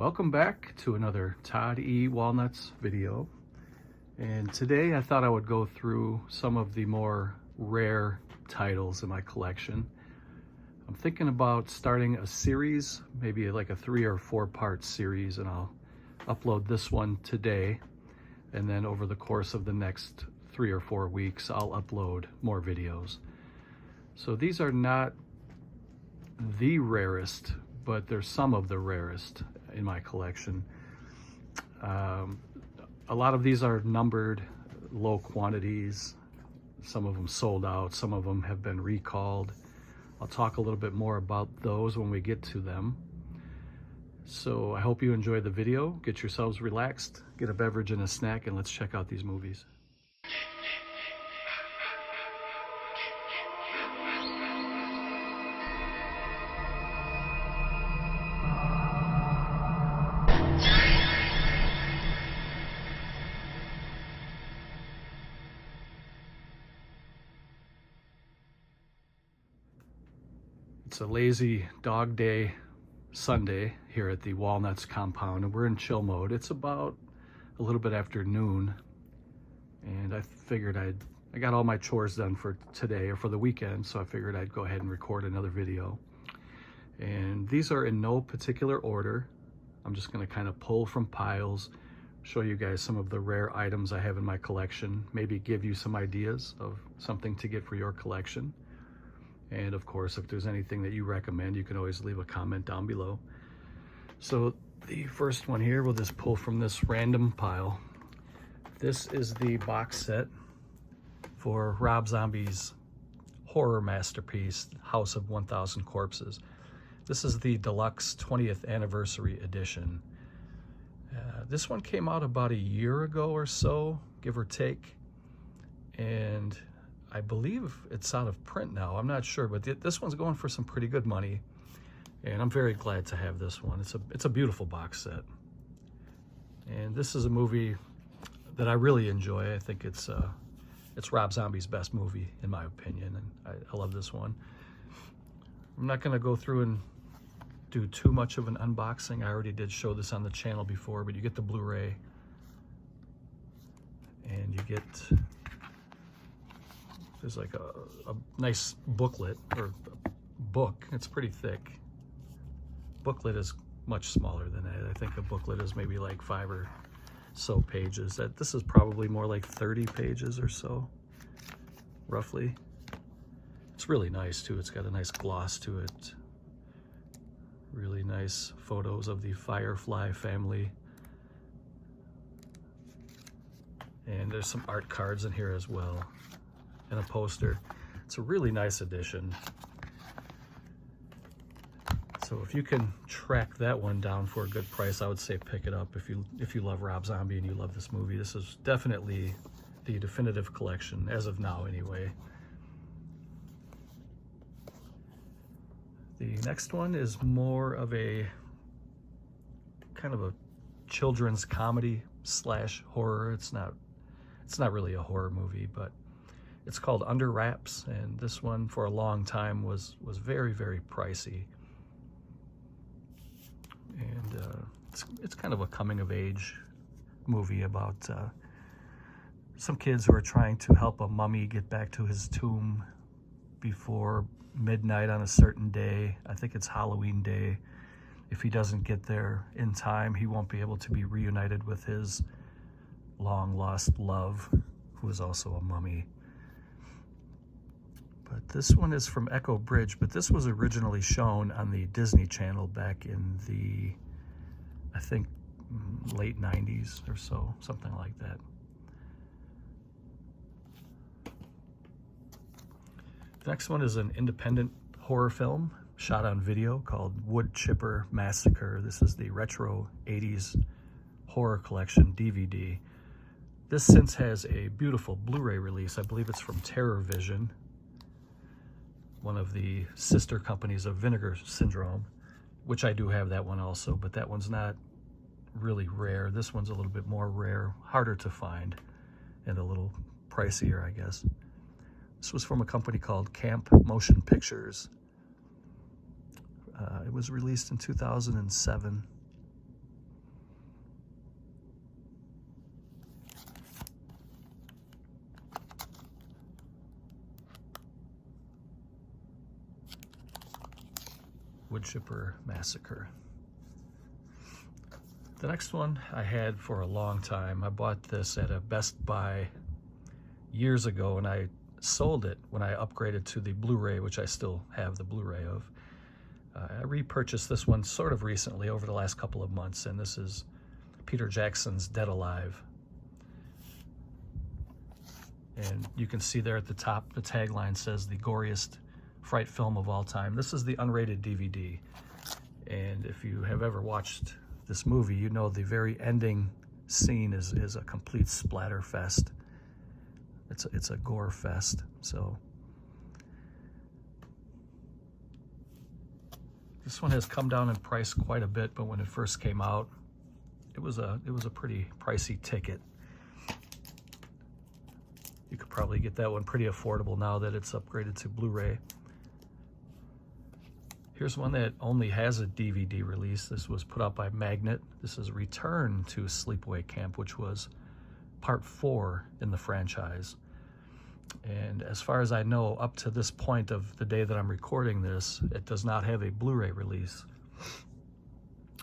Welcome back to another Todd E. Walnuts video. And today I thought I would go through some of the more rare titles in my collection. I'm thinking about starting a series, maybe like a 3 or 4 part series, and I'll upload this one today. And then over the course of the next 3 or 4 weeks, I'll upload more videos. So these are not the rarest, but they're some of the rarest in my collection. A lot of these are numbered, low quantities. Some of them sold out, some of them have been recalled. I'll talk a little bit more about those when we get to them. So I hope you enjoy the video. Get yourselves relaxed, get a beverage and a snack, and let's check out these movies. It's a lazy dog day Sunday here at the Walnuts compound, and we're in chill mode. It's about a little bit after noon, and I figured I got all my chores done for today or for the weekend, so I figured I'd go ahead and record another video. And these are in no particular order. I'm just going to kind of pull from piles, show you guys some of the rare items I have in my collection, maybe give you some ideas of something to get for your collection. And of course, if there's anything that you recommend, you can always leave a comment down below. So the first one here, we'll just pull from this random pile. This is the box set for Rob Zombie's horror masterpiece, House of 1000 Corpses. This is the deluxe 20th anniversary edition. This one came out about a year ago or so, give or take. And I believe it's out of print now. I'm not sure, but this one's going for some pretty good money, and I'm very glad to have this one. It's a beautiful box set, and this is a movie that I really enjoy. I think it's Rob Zombie's best movie, in my opinion, and I love this one. I'm not going to go through and do too much of an unboxing. I already did show this on the channel before, but you get the Blu-ray, and you get... There's like a nice booklet, or book. It's pretty thick. Booklet is much smaller than that. I think a booklet is maybe like 5 or so pages. This is probably more like 30 pages or so, roughly. It's really nice too. It's got a nice gloss to it. Really nice photos of the Firefly family. And there's some art cards in here as well, and a poster. It's a really nice edition. So if you can track that one down for a good price, I would say pick it up if you love Rob Zombie and you love this movie. This is definitely the definitive collection, as of now anyway. The next one is more of a kind of a children's comedy slash horror. It's not really a horror movie, but it's called Under Wraps, and this one for a long time was very, very pricey. And it's kind of a coming-of-age movie about some kids who are trying to help a mummy get back to his tomb before midnight on a certain day. I think it's Halloween Day. If he doesn't get there in time, he won't be able to be reunited with his long-lost love, who is also a mummy. But this one is from Echo Bridge, but this was originally shown on the Disney Channel back in the, I think, late 90s or so, something like that. The next one is an independent horror film shot on video called Wood Chipper Massacre. This is the retro 80s horror collection DVD. This since has a beautiful Blu-ray release. I believe it's from Terror Vision, one of the sister companies of Vinegar Syndrome, which I do have that one also, but that one's not really rare. This one's a little bit more rare, harder to find, and a little pricier, I guess. This was from a company called Camp Motion Pictures. It was released in 2007. Wood Chipper Massacre. The next one I had for a long time. I bought this at a Best Buy years ago, and I sold it when I upgraded to the Blu-ray, which I still have the Blu-ray of. I repurchased this one sort of recently over the last couple of months, and this is Peter Jackson's Dead Alive. And you can see there at the top, the tagline says the goriest fright film of all time. This is the unrated DVD. And if you have ever watched this movie, you know the very ending scene is a complete splatter fest. It's a gore fest. So this one has come down in price quite a bit, but when it first came out, it was a pretty pricey ticket. You could probably get that one pretty affordable now that it's upgraded to Blu-ray. Here's one that only has a DVD release. This was put out by Magnet. This is Return to Sleepaway Camp, which was part 4 in the franchise. And as far as I know, up to this point of the day that I'm recording this, it does not have a Blu-ray release.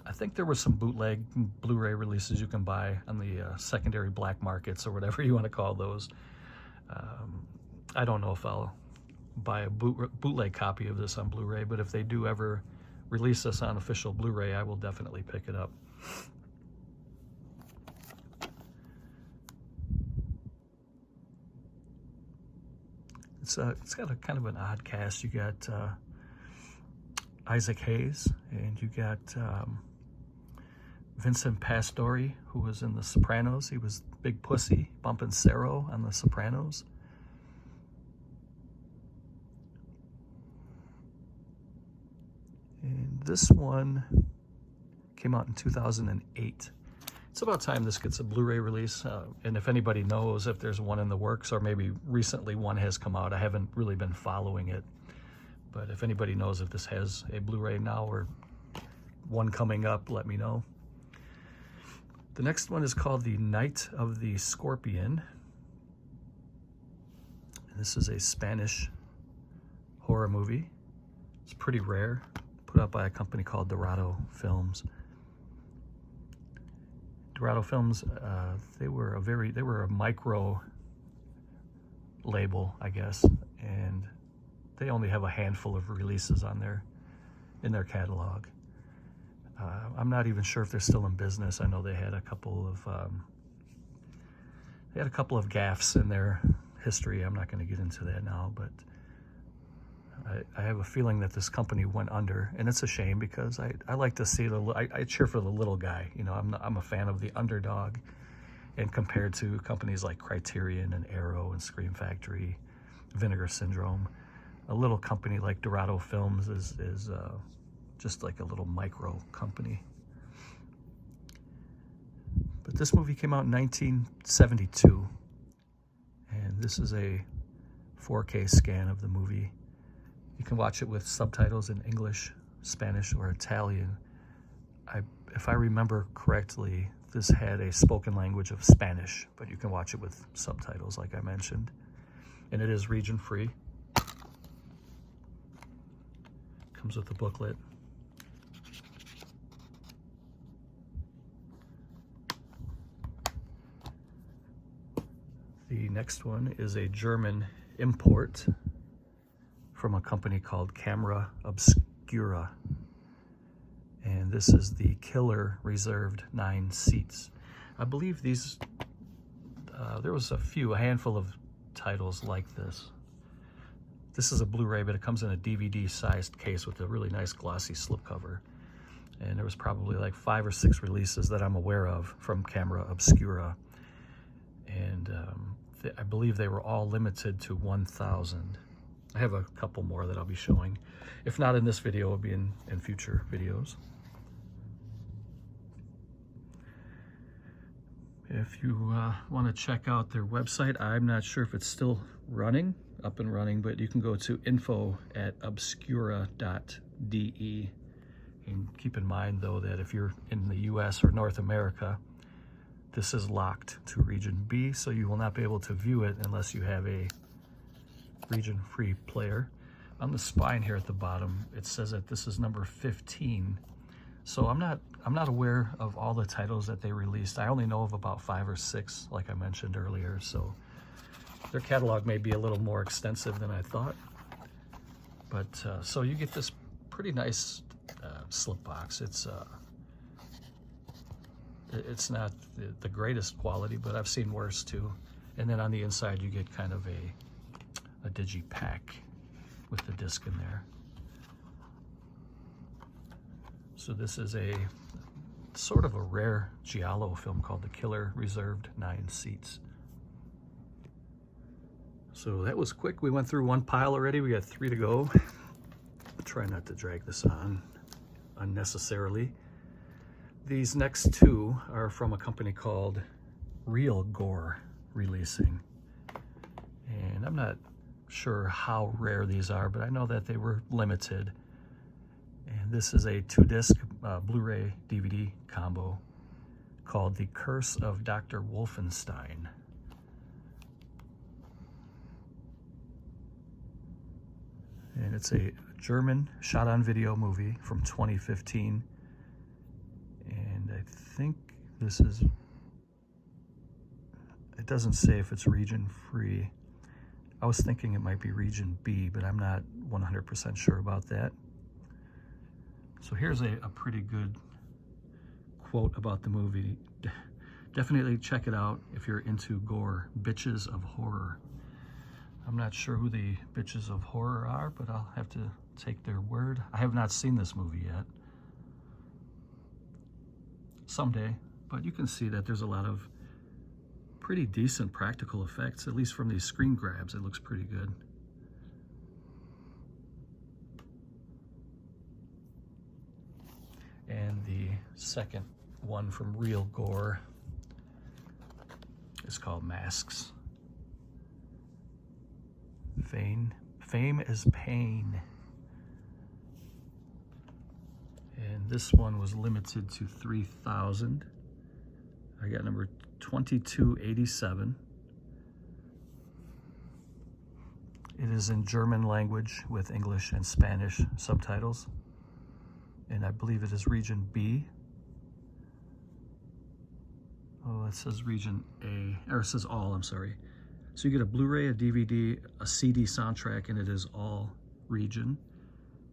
I think there were some bootleg Blu-ray releases you can buy on the secondary black markets or whatever you want to call those. I don't know if I'll buy a bootleg copy of this on Blu-ray, but if they do ever release this on official Blu-ray, I will definitely pick it up. It's got a kind of an odd cast. You got Isaac Hayes, and you got Vincent Pastore, who was in The Sopranos. He was Big Pussy, bumping Cerro on The Sopranos. And this one came out in 2008. It's about time this gets a Blu-ray release. And if anybody knows if there's one in the works, or maybe recently one has come out, I haven't really been following it. But if anybody knows if this has a Blu-ray now or one coming up, let me know. The next one is called The Night of the Scorpion. And this is a Spanish horror movie. It's pretty rare. Put out by a company called Dorado Films. Dorado Films, they were a micro label, I guess, and they only have a handful of releases in their catalog. I'm not even sure if they're still in business. I know they had a couple of gaffes in their history. I'm not going to get into that now, but I have a feeling that this company went under, and it's a shame because I like to see I cheer for the little guy. You know, I'm a fan of the underdog, and compared to companies like Criterion and Arrow and Scream Factory, Vinegar Syndrome, a little company like Dorado Films is just like a little micro company. But this movie came out in 1972, and this is a 4K scan of the movie. You can watch it with subtitles in English, Spanish, or Italian. If I remember correctly, this had a spoken language of Spanish, but you can watch it with subtitles like I mentioned. And it is region free. Comes with a booklet. The next one is a German import from a company called Camera Obscura. And this is the Killer Reserved 9 seats. I believe these, there was a handful of titles like this. This is a Blu-ray, but it comes in a DVD-sized case with a really nice glossy slipcover. And there was probably like 5 or 6 releases that I'm aware of from Camera Obscura. And I believe they were all limited to 1,000. I have a couple more that I'll be showing. If not in this video, it'll be in future videos. If you want to check out their website, I'm not sure if it's still up and running, but you can go to info@obscura.de. And keep in mind, though, that if you're in the US or North America, this is locked to Region B, so you will not be able to view it unless you have a region-free player. On the spine here at the bottom, it says that this is number 15. So I'm not aware of all the titles that they released. I only know of about 5 or 6, like I mentioned earlier. So their catalog may be a little more extensive than I thought. But so you get this pretty nice slip box. It's not the greatest quality, but I've seen worse too. And then on the inside, you get kind of a digipack with the disc in there. So this is a sort of a rare giallo film called The Killer, reserved 9 seats. So that was quick. We went through 1 pile already. We got 3 to go. I'll try not to drag this on unnecessarily. These next 2 are from a company called Real Gore Releasing. And I'm not sure how rare these are, but I know that they were limited. And this is a 2-disc Blu-ray DVD combo called The Curse of Dr. Wolfenstein. And it's a German shot-on-video movie from 2015. And I think this is, it doesn't say if it's region free. I was thinking it might be region B, but I'm not 100% sure about that. So here's a pretty good quote about the movie. Definitely check it out if you're into gore. Bitches of Horror. I'm not sure who the Bitches of Horror are, but I'll have to take their word. I have not seen this movie yet. Someday, but you can see that there's a lot of pretty decent practical effects, at least from these screen grabs. It looks pretty good. And the second one from Real Gore is called Masks. Fame is pain. And this one was limited to 3,000. I got number 2287. It is in German language with English and Spanish subtitles. And I believe it is region B. Oh, it says region A, or it says all, I'm sorry. So you get a Blu-ray, a DVD, a CD soundtrack, and it is all region.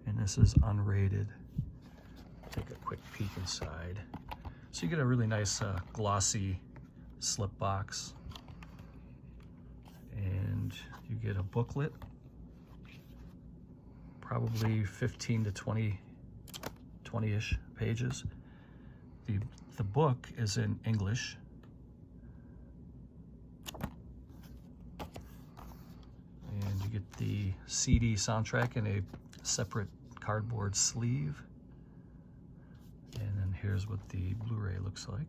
And this is unrated. Take a quick peek inside. So you get a really nice glossy slip box. And you get a booklet, probably 15 to 20-ish pages. The book is in English. And you get the CD soundtrack in a separate cardboard sleeve. And then here's what the Blu-ray looks like.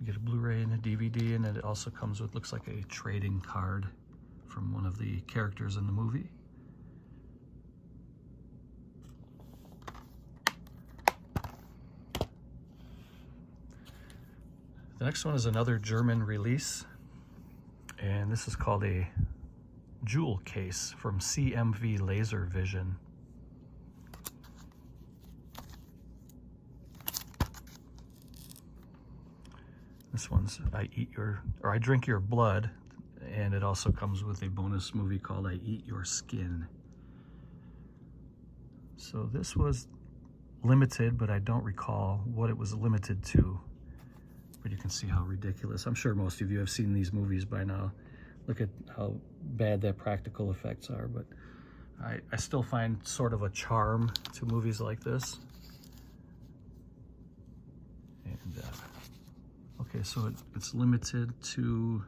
You get a Blu-ray and a DVD, and it also comes with, looks like a trading card from one of the characters in the movie. The next one is another German release, and this is called a Jewel Case from CMV Laser Vision. This one's I Drink Your Blood, and it also comes with a bonus movie called I Eat Your Skin. So this was limited, but I don't recall what it was limited to. But you can see how ridiculous. I'm sure most of you have seen these movies by now. Look at how bad their practical effects are, but I still find sort of a charm to movies like this. And okay, so it's limited to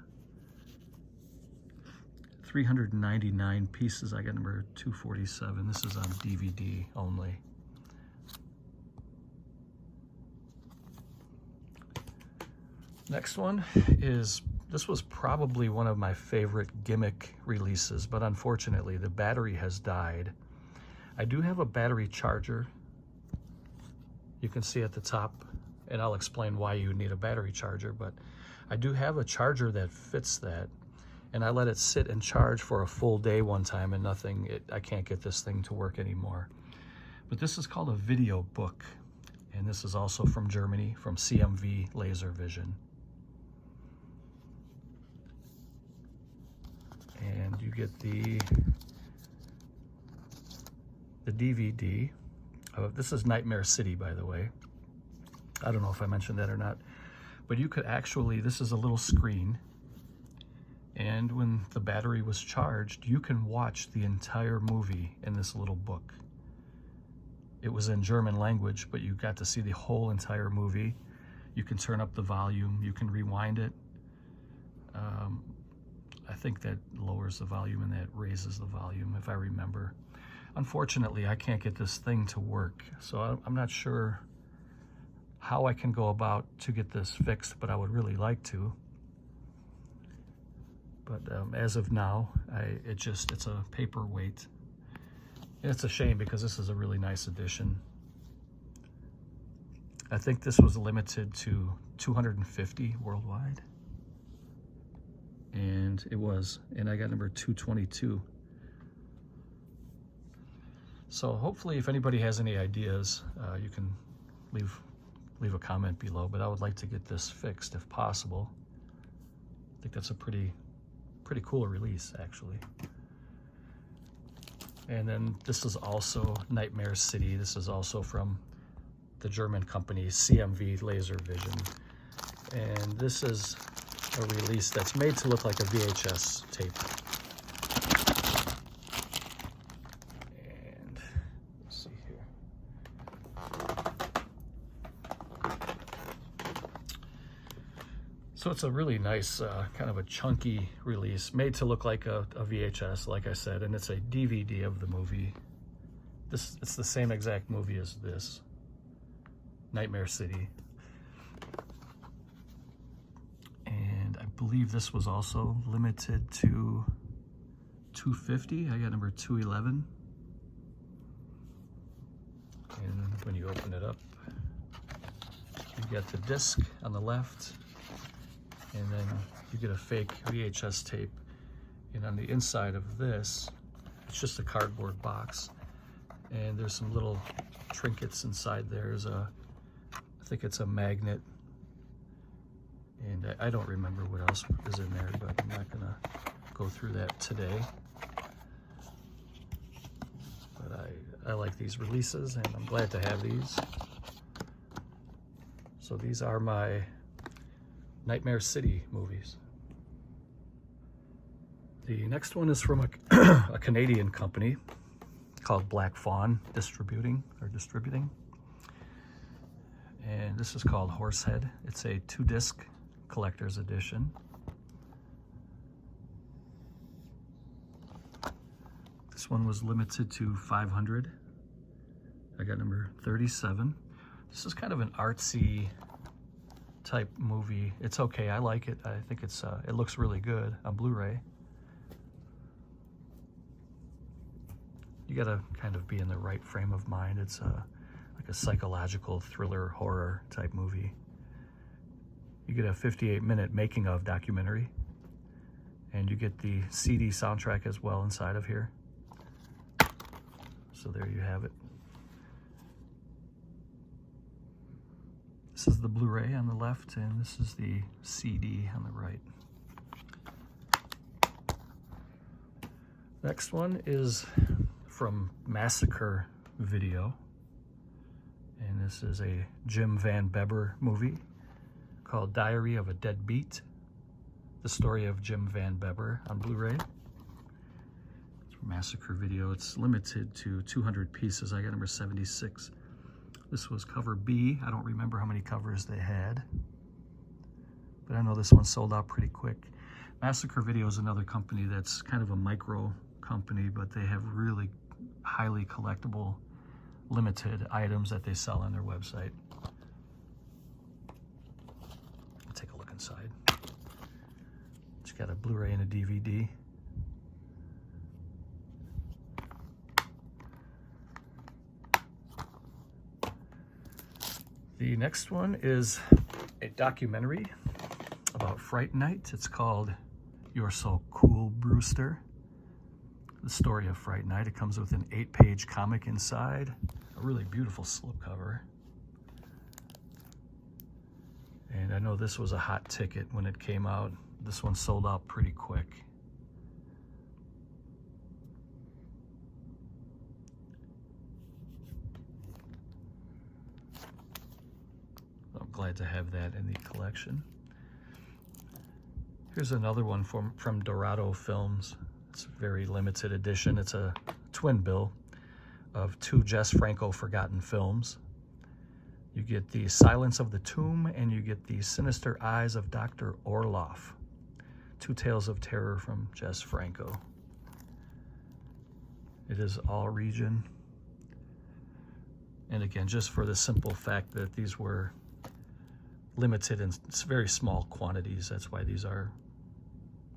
399 pieces. I got number 247. This is on DVD only. Next one is, this was probably one of my favorite gimmick releases, but unfortunately the battery has died. I do have a battery charger. You can see at the top, and I'll explain why you need a battery charger, but I do have a charger that fits that, and I let it sit and charge for a full day one time, and I can't get this thing to work anymore. But this is called a video book, and this is also from Germany, from CMV Laser Vision. And you get the DVD. This is Nightmare City, by the way. I don't know if I mentioned that or not, but you could actually, this is a little screen, and when the battery was charged, you can watch the entire movie in this little book. It was in German language, but you got to see the whole entire movie. You can turn up the volume, you can rewind it. I think that lowers the volume and that raises the volume, if I remember. Unfortunately, I can't get this thing to work, so I'm not sure how I can go about to get this fixed, but I would really like to. But as of now, it's a paperweight. And it's a shame because this is a really nice edition. I think this was limited to 250 worldwide. And it was, and I got number 222. So hopefully if anybody has any ideas, you can leave a comment below, but I would like to get this fixed if possible. I think that's a pretty cool release, actually. And then this is also Nightmare City. This is also from the German company CMV Laser Vision. And this is a release that's made to look like a VHS tape. And let's see here. So it's a really nice, kind of a chunky release, made to look like a VHS, like I said, and it's a DVD of the movie. It's the same exact movie as this, Nightmare City. And I believe this was also limited to 250. I got number 211. And when you open it up, you get the disc on the left, and then you get a fake VHS tape. And on the inside of this, it's just a cardboard box. And there's some little trinkets inside there. There's I think it's a magnet. And I don't remember what else is in there, but I'm not gonna go through that today. But I like these releases, and I'm glad to have these. So these are my Nightmare City movies. The next one is from a Canadian company called Black Fawn Distributing. And this is called Horsehead. It's a 2-disc collector's edition. This one was limited to 500. I got number 37. This is kind of an artsy type movie. It's okay, I like it. I think it looks really good on Blu-ray. You gotta kind of be in the right frame of mind. It's like a psychological thriller horror type movie. You get a 58-minute making of documentary, and you get the CD soundtrack as well inside of here. So there you have it. This is the Blu-ray on the left, and this is the CD on the right. Next one is from Massacre Video, and this is a Jim Van Bebber movie called Diary of a Deadbeat, the story of Jim Van Bebber on Blu-ray. It's from Massacre Video. It's limited to 200 pieces. I got number 76. This was cover B. I don't remember how many covers they had, but I know this one sold out pretty quick. Massacre Video is another company that's kind of a micro company, but they have really highly collectible, limited items that they sell on their website. Take a look inside. It's got a Blu-ray and a DVD. The next one is a documentary about about Fright Night. It's called You're So Cool, Brewster. The story of Fright Night. It comes with an 8-page comic inside. A really beautiful slipcover. And I know this was a hot ticket when it came out. This one sold out pretty quick. I'm glad to have that in the collection. Here's another one from Dorado Films. It's a very limited edition. It's a twin bill of 2 Jess Franco forgotten films. You get The Silence of the Tomb and you get The Sinister Eyes of Dr. Orloff. 2 tales of terror from Jess Franco. It is all region. And again, just for the simple fact that these were limited in very small quantities, that's why these are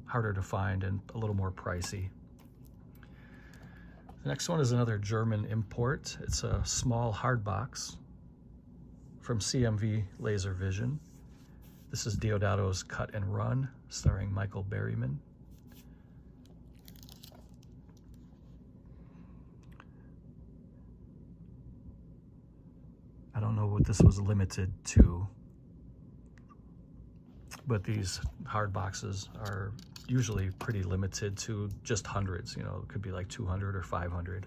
harder to find and a little more pricey. The next one is another German import. It's a small hard box from CMV Laser Vision. This is Deodato's Cut and Run, starring Michael Berryman. I don't know what this was limited to, but these hard boxes are usually pretty limited to just hundreds. You know, it could be like 200 or 500.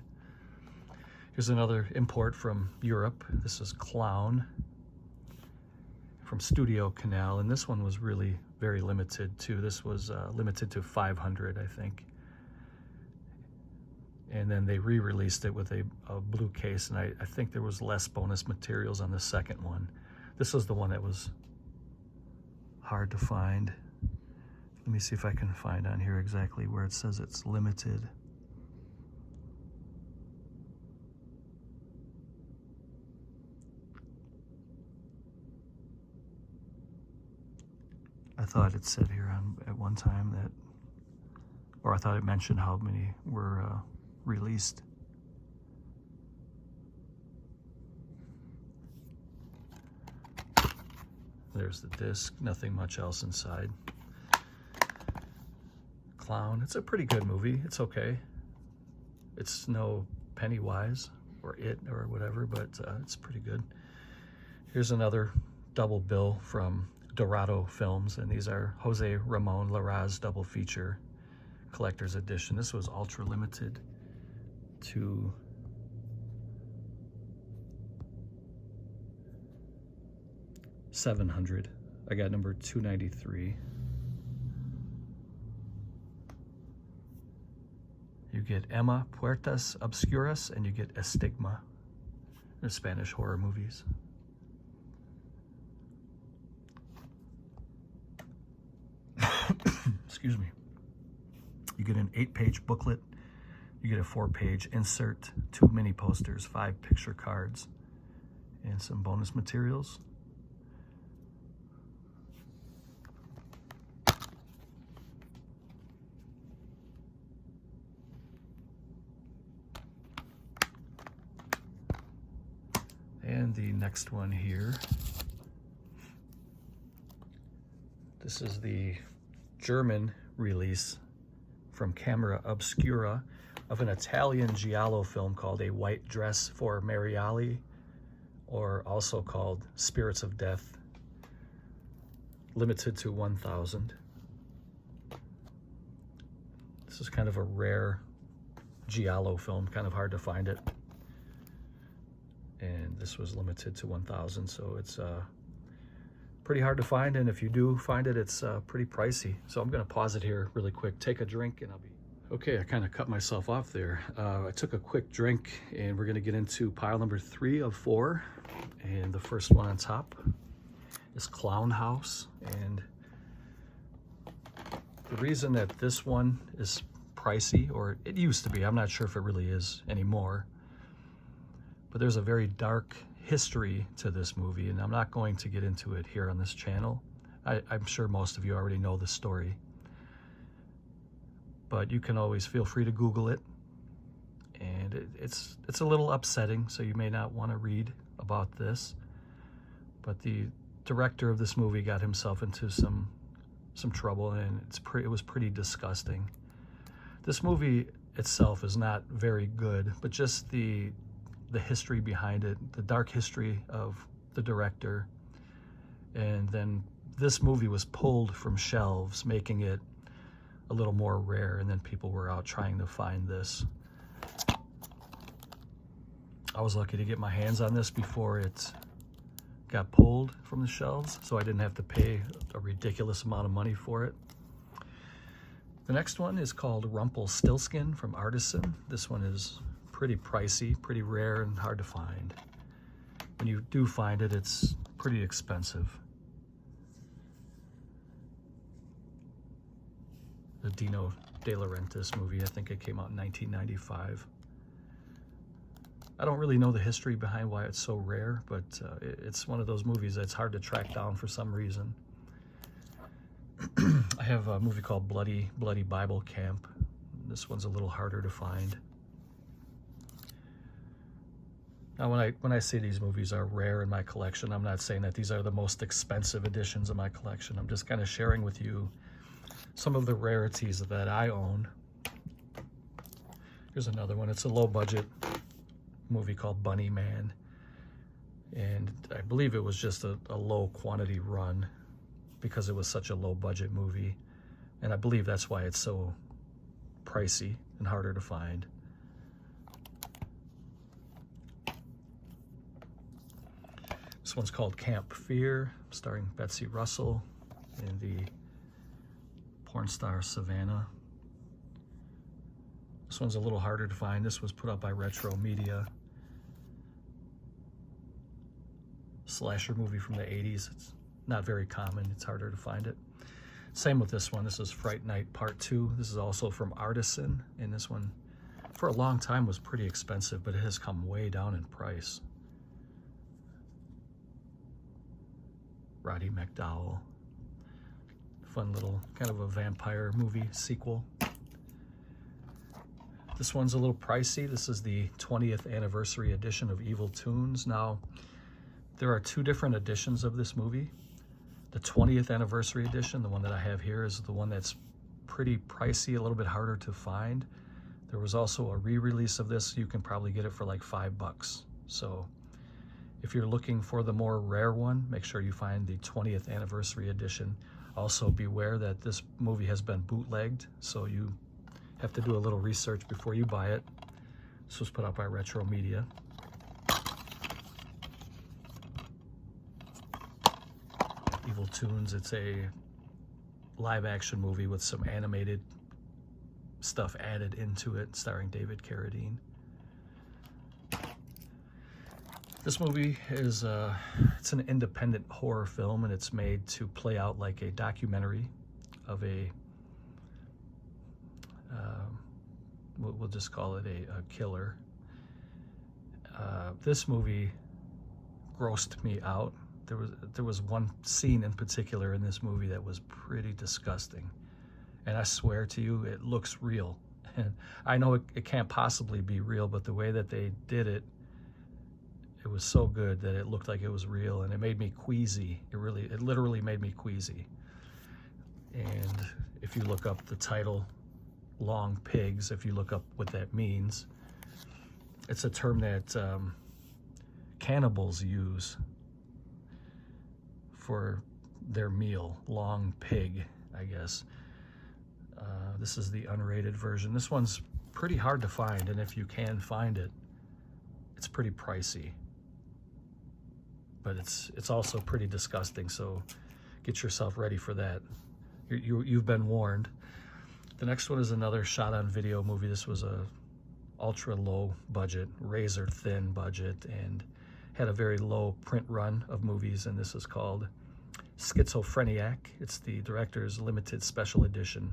Here's another import from Europe. This is Clown from Studio Canal, and this one was really very limited too. This was limited to 500, I think. And then they re-released it with a blue case, and I think there was less bonus materials on the second one. This was the one that was hard to find. Let me see if I can find on here exactly where it says it's limited. I thought it said here at one time that, or I thought it mentioned how many were released. There's the disc, nothing much else inside. Clown, it's a pretty good movie. It's okay. It's no Pennywise or It or whatever, but it's pretty good. Here's another double bill from Dorado Films, and these are Jose Ramon Larraz double feature collector's edition. This was ultra limited to $700. I got number 293. You get Emma Puertas Obscuras and you get Estigma. They're Spanish horror movies. Excuse me. You get an 8-page booklet. You get a 4-page insert, 2 mini posters, 5 picture cards, and some bonus materials. And the next one here. This is the German release from Camera Obscura of an Italian giallo film called A White Dress for Mariali, or also called Spirits of Death, limited to 1,000. This is kind of a rare giallo film, kind of hard to find it. And this was limited to 1,000, so it's pretty hard to find, and if you do find it, it's pretty pricey. So I'm gonna pause it here really quick, take a drink, and I'll be... Okay, I kind of cut myself off there. I took a quick drink, and we're gonna get into pile number 3 of 4. And the first one on top is Clown House. And the reason that this one is pricey, or it used to be, I'm not sure if it really is anymore, but there's a very dark history to this movie, and I'm not going to get into it here on this channel. I'm sure most of you already know the story, but you can always feel free to Google it. And it's a little upsetting, so you may not want to read about this, but the director of this movie got himself into some some trouble, and it was pretty disgusting. This movie itself is not very good, but just the history behind it, the dark history of the director. And then this movie was pulled from shelves, making it a little more rare, and then people were out trying to find this. I was lucky to get my hands on this before it got pulled from the shelves, so I didn't have to pay a ridiculous amount of money for it. The next one is called Rumpelstiltskin from Artisan. This one is pretty pricey, pretty rare, and hard to find. When you do find it, it's pretty expensive. The Dino De Laurentiis movie, I think it came out in 1995. I don't really know the history behind why it's so rare, but it's one of those movies that's hard to track down for some reason. I have a movie called Bloody Bible Camp. This one's a little harder to find. Now, when I say these movies are rare in my collection, I'm not saying that these are the most expensive editions of my collection. I'm just kind of sharing with you some of the rarities that I own. Here's another one. It's a low-budget movie called Bunny Man, and I believe it was just a low-quantity run because it was such a low-budget movie, and I believe that's why it's so pricey and harder to find. This one's called Camp Fear, starring Betsy Russell and the porn star Savannah. This one's a little harder to find. This was put up by Retro Media. Slasher movie from the 80s. It's not very common. It's harder to find it. Same with this one. This is Fright Night Part 2. This is also from Artisan, and this one for a long time was pretty expensive, but it has come way down in price. Roddy McDowell. Fun little kind of a vampire movie sequel. This one's a little pricey. This is the 20th anniversary edition of Evil Tunes. Now, there are two different editions of this movie. The 20th anniversary edition, the one that I have here, is the one that's pretty pricey, a little bit harder to find. There was also a re-release of this. You can probably get it for like $5. So if you're looking for the more rare one, make sure you find the 20th anniversary edition. Also beware that this movie has been bootlegged, so you have to do a little research before you buy it. This was put out by Retro Media. Evil Tunes, it's a live action movie with some animated stuff added into it, starring David Carradine. This movie is it's an independent horror film, and it's made to play out like a documentary of a we'll just call it a killer. This movie grossed me out. There was one scene in particular in this movie that was pretty disgusting, and I swear to you, it looks real. And I know it can't possibly be real, but the way that they did it, it was so good that it looked like it was real, and it made me queasy. It literally made me queasy. And if you look up the title, Long Pigs, if you look up what that means, it's a term that cannibals use for their meal. Long pig, I guess. This is the unrated version. This one's pretty hard to find, and if you can find it, it's pretty pricey. But it's also pretty disgusting, so get yourself ready for that. You've been warned. The next one is another shot-on-video movie. This was a ultra-low budget, razor-thin budget, and had a very low print run of movies, and this is called Schizophreniac. It's the director's limited special edition.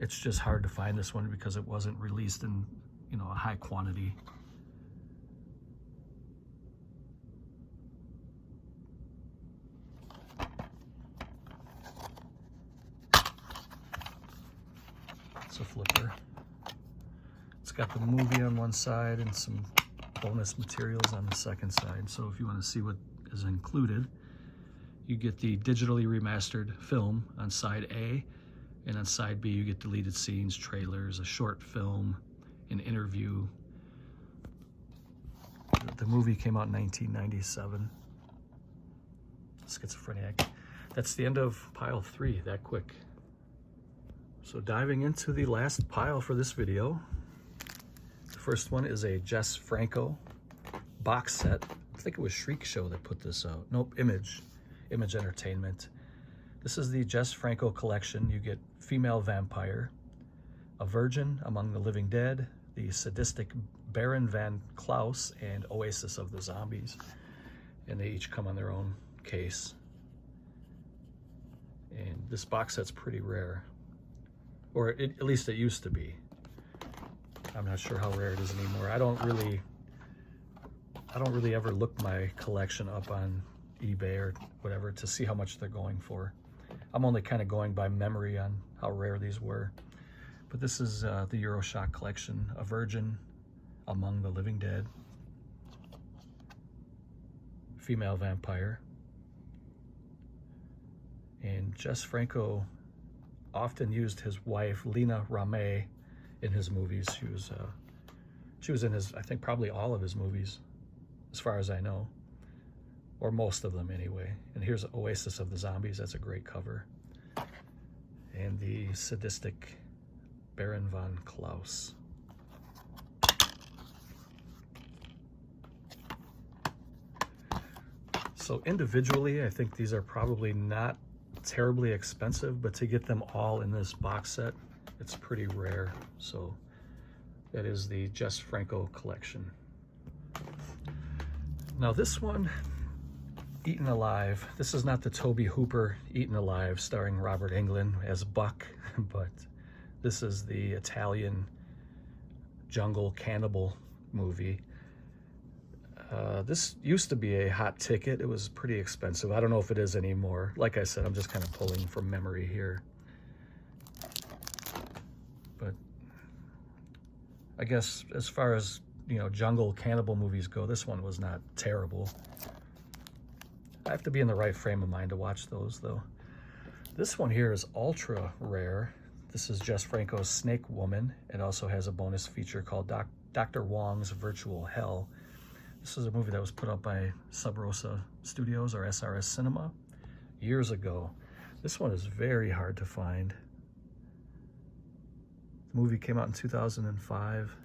It's just hard to find this one because it wasn't released in, a high quantity. It's a flipper. It's got the movie on one side and some bonus materials on the second side. So if you want to see what is included, you get the digitally remastered film on side A, and on side B you get deleted scenes, trailers, a short film, an interview. The movie came out in 1997. Schizophrenic. That's the end of pile 3, that quick. So diving into the last pile for this video. The first one is a Jess Franco box set. I think it was Shriek Show that put this out. Nope, Image Entertainment. This is the Jess Franco collection. You get Female Vampire, A Virgin Among the Living Dead, the sadistic Baron Van Klaus, and Oasis of the Zombies. And they each come on their own case. And this box set's pretty rare. Or at least it used to be. I'm not sure how rare it is anymore. I don't really ever look my collection up on eBay or whatever to see how much they're going for. I'm only kind of going by memory on how rare these were. But this is the Euroshock collection, A Virgin Among the Living Dead, Female Vampire. And Jess Franco often used his wife, Lena Ramay, in his movies. She was in his, I think, probably all of his movies, as far as I know. Or most of them, anyway. And here's Oasis of the Zombies. That's a great cover. And the sadistic Baron von Klaus. So individually, I think these are probably not terribly expensive, but to get them all in this box set, it's pretty rare. So that is the Jess Franco collection. Now this one, Eaten Alive. This is not the Tobe Hooper Eaten Alive starring Robert Englund as Buck, but this is the Italian jungle cannibal movie. This used to be a hot ticket. It was pretty expensive. I don't know if it is anymore. Like I said, I'm just kind of pulling from memory here. But I guess as far as, you know, jungle cannibal movies go, this one was not terrible. I have to be in the right frame of mind to watch those, though. This one here is ultra rare. This is Jess Franco's Snake Woman. It also has a bonus feature called Dr. Wong's Virtual Hell. This is a movie that was put out by Sub Rosa Studios, or SRS Cinema, years ago. This one is very hard to find. The movie came out in 2005.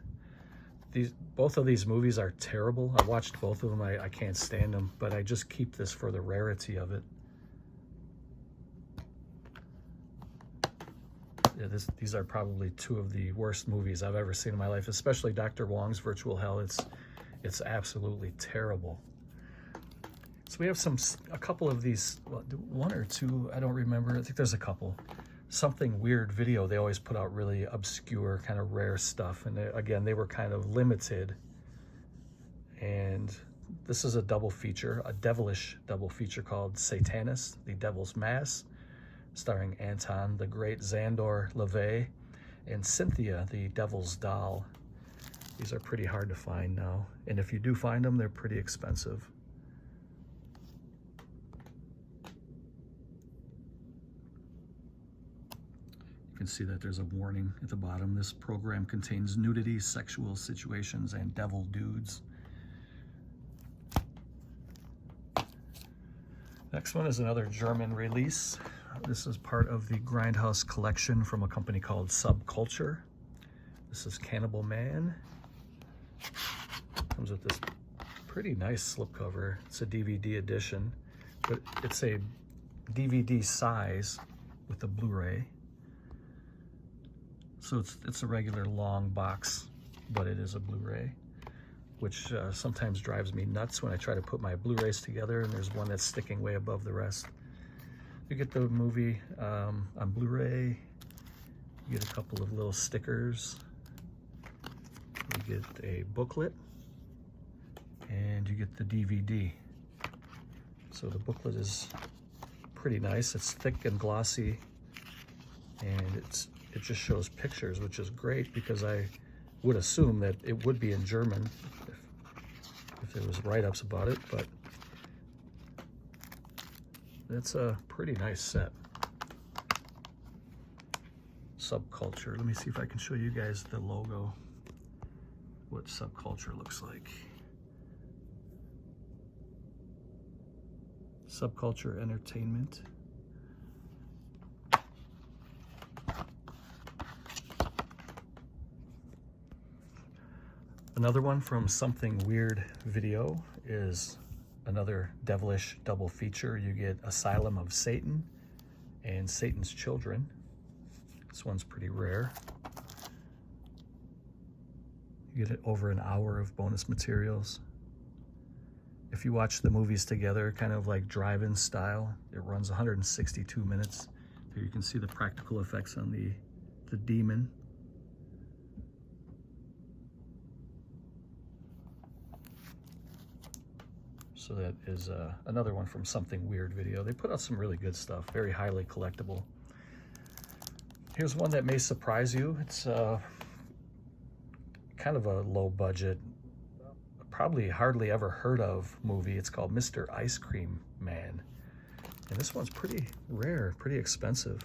Both of these movies are terrible. I watched both of them. I can't stand them, but I just keep this for the rarity of it. Yeah, these are probably two of the worst movies I've ever seen in my life, especially Dr. Wong's Virtual Hell. It's absolutely terrible. So we have a couple of these, one or two, I don't remember. I think there's a couple. Something Weird Video, they always put out really obscure, kind of rare stuff. And again, they were kind of limited. And this is a double feature, a devilish double feature called Satanist, The Devil's Mass, starring Anton the Great Zandor LaVey and Cynthia, the Devil's Doll. These are pretty hard to find now. And if you do find them, they're pretty expensive. You can see that there's a warning at the bottom. This program contains nudity, sexual situations, and devil dudes. Next one is another German release. This is part of the Grindhouse collection from a company called Subculture. This is Cannibal Man. Comes with this pretty nice slipcover. It's a DVD edition, but it's a DVD size with a Blu-ray. So it's a regular long box, but it is a Blu-ray, which sometimes drives me nuts when I try to put my Blu-rays together and there's one that's sticking way above the rest. You get the movie on Blu-ray, you get a couple of little stickers, you get a booklet, and you get the DVD. So the booklet is pretty nice. It's thick and glossy, and it just shows pictures, which is great because I would assume that it would be in German if there was write-ups about it, but That's a pretty nice set. Subculture. Let me see if I can show you guys the logo, what Subculture looks like. Subculture Entertainment. Another one from Something Weird Video is another devilish double feature. You get Asylum of Satan and Satan's Children. This one's pretty rare. You get over an hour of bonus materials. If you watch the movies together, kind of like drive-in style, it runs 162 minutes. Here you can see the practical effects on the demon. So that is another one from Something Weird Video. They put out some really good stuff, very highly collectible. Here's one that may surprise you. It's kind of a low budget, probably hardly ever heard of movie. It's called Mr. Ice Cream Man. And this one's pretty rare, pretty expensive.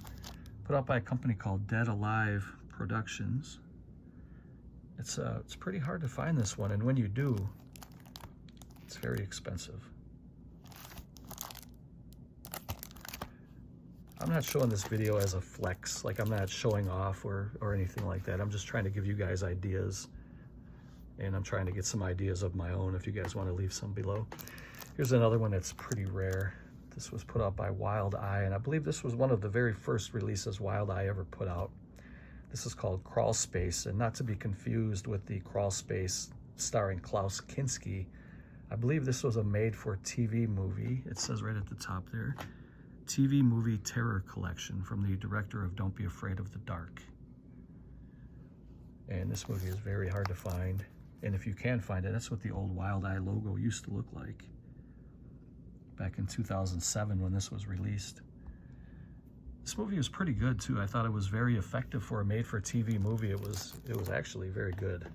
Put out by a company called Dead Alive Productions. It's pretty hard to find this one, and when you do, it's very expensive. I'm not showing this video as a flex, like I'm not showing off or anything like that. I'm just trying to give you guys ideas, and I'm trying to get some ideas of my own if you guys want to leave some below. Here's another one that's pretty rare. This was put out by Wild Eye, and I believe this was one of the very first releases Wild Eye ever put out. This is called Crawl Space, and not to be confused with the Crawl Space starring Klaus Kinski. I believe this was a made-for-TV movie. It says right at the top there, TV movie terror collection from the director of Don't Be Afraid of the Dark. And this movie is very hard to find. And if you can find it, that's what the old Wild Eye logo used to look like back in 2007 when this was released. This movie was pretty good too. I thought it was very effective for a made-for-TV movie. It was actually very good.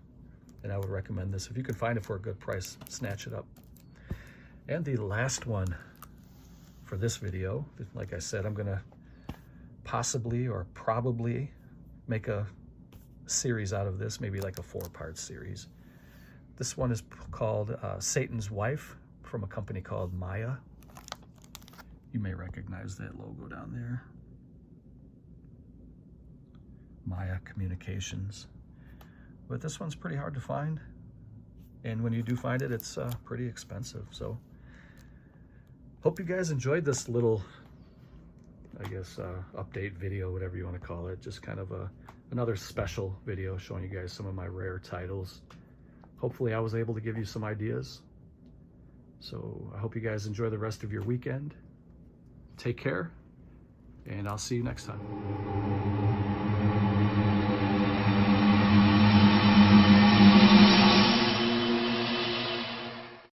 And I would recommend this. If you can find it for a good price, snatch it up. And the last one for this video, like I said, I'm gonna possibly or probably make a series out of this, maybe like a 4-part series. This one is called Satan's Wife, from a company called Maya. You may recognize that logo down there. Maya Communications. But this one's pretty hard to find, and when you do find it, it's pretty expensive. So hope you guys enjoyed this little, I guess, update video, whatever you want to call it. Just kind of another special video showing you guys some of my rare titles. Hopefully I was able to give you some ideas. So I hope you guys enjoy the rest of your weekend. Take care, and I'll see you next time.